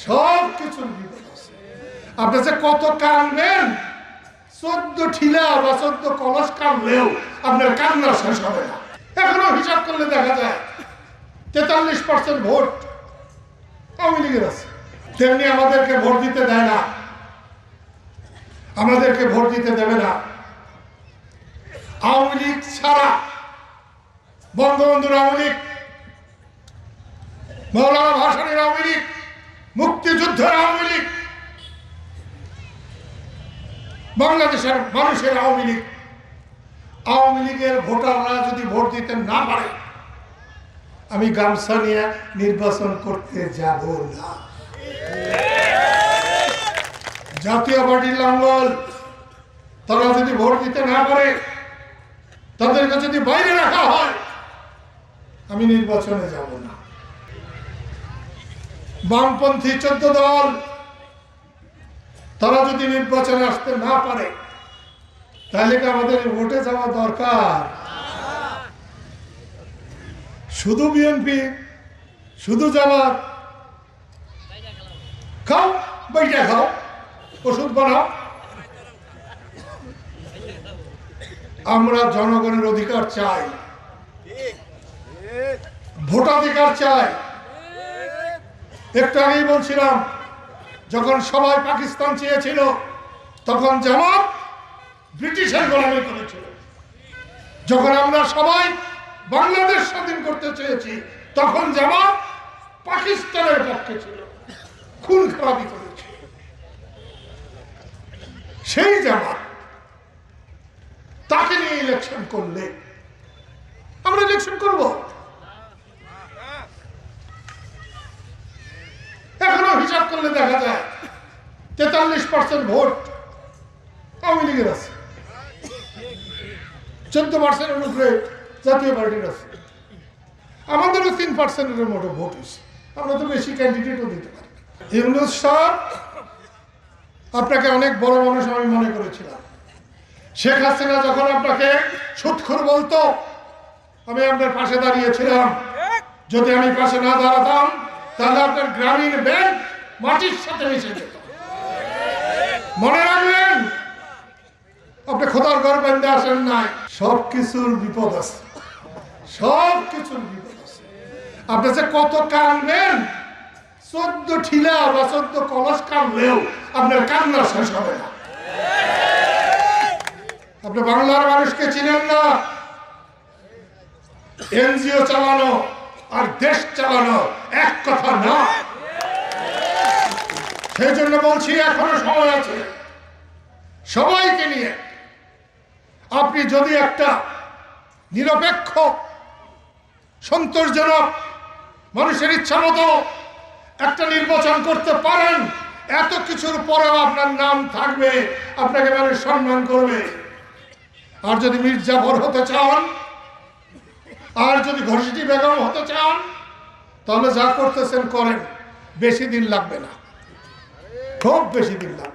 সব কিছুর বিপদ আছে। আপনি যে কত কানবেন, 14 ঠিলা বা 14 কলস কানলেও আপনার কান্না শেষ হবে না। এখনো হিসাব করলে দেখা যায় 43% ভোট আওয়ামী লীগের আছে। তেমনি আমাদেরকে ভোট দিতে দেয় না, আমাদেরকে ভোট দিতে দেবে না। আওয়ামী লীগ ছাড়া, বঙ্গবন্ধুর আওয়ামী লীগ, মৌলানা ভাসানীর আওয়ামী লীগ, মুক্তিযুদ্ধের আওয়ামী লীগ, বাংলাদেশের মানুষের আওয়ামী লীগ, আওয়ামী লীগের ভোটাররা যদি ভোট দিতে না পারে, আমি গামছা নিয়ে নির্বাচন করতে যাব না। জাতীয় পার্টির লাঙ্গল তারা যদি ভোট দিতে না পারে, তাদেরকে যদি বাইরে রাখা হয়, আমি নির্বাচনে যাব না। বামপন্থী 14 দল তারা যদি নির্বাচনে আসতে না পারে, তাহলে কি আমাদের ভোটে যাওয়া দরকার? শুধু বিএনপি, শুধু জামাত, খাও বইটা খাও, ওষুধ বানাও। আমরা জনগণের অধিকার চাই, ভোটাধিকার চাই। একটু আগেই বলছিলাম, যখন সবাই পাকিস্তান চেয়েছিল, তখন জামাত ব্রিটিশের গোলামি করেছিল। যখন আমরা সবাই বাংলাদেশ স্বাধীন করতে চেয়েছি, তখন জামাত পাকিস্তানের পক্ষে ছিল, খুন খারাপি করেছে। সেই জামাত তাকে নিয়ে ইলেকশন করলে আমরা ইলেকশন করব? এখনো হিসাব করলে দেখা যায় 43% ভোট আওয়ামী লীগের আছে, 14%-এর উপরে জাতীয় পার্টির আছে। আমাদেরও 3%-এর মতো ভোট হয়েছে। আমরা তো বেশি ক্যান্ডিডেটও দিতে পারি। ইউনূস সাহেব, আপনাকে অনেক বড় মানুষ আমি মনে করেছিলাম। শেখ হাসিনা যখন আপনাকে সুৎখোর বলতো, আমি আপনার পাশে দাঁড়িয়েছিলাম। যদি আমি পাশে না দাঁড়াতাম, তাহলে আপনার গ্রামীণ ব্যাংক মাটির সাথে মিশে যেত। মনে রাখবেন, আপনি খোদার ঘর বেঁধে আসেন নাই। সব কিছুর বিপদ আছে, সব কিছুর বিপদ আছে। আপনি যে কত কানবেন, 14 ঠিলা বা 14 কলস কানলেও আপনার কান্না শেষ হবে না। আপনি বাংলার মানুষকে চিনেন না। এনজিও চালানো আর দেশ চালানো এক কথা না। সেই জন্য বলছি, এখনো সময় আছে। সবাইকে নিয়ে আপনি যদি একটা নিরপেক্ষ, সন্তোষজনক, মানুষের ইচ্ছা মতো একটা নির্বাচন করতে পারেন, এত কিছুর পরেও আপনার নাম থাকবে, আপনাকে মানুষ সম্মান করবে। আর যদি মীর জাফর হতে চান, আর যদি ঘসিটি বেগম হতে চান, তাহলে যা করতেছেন করেন, বেশি দিন লাগবে না, খুব বেশি দিন লাগবে।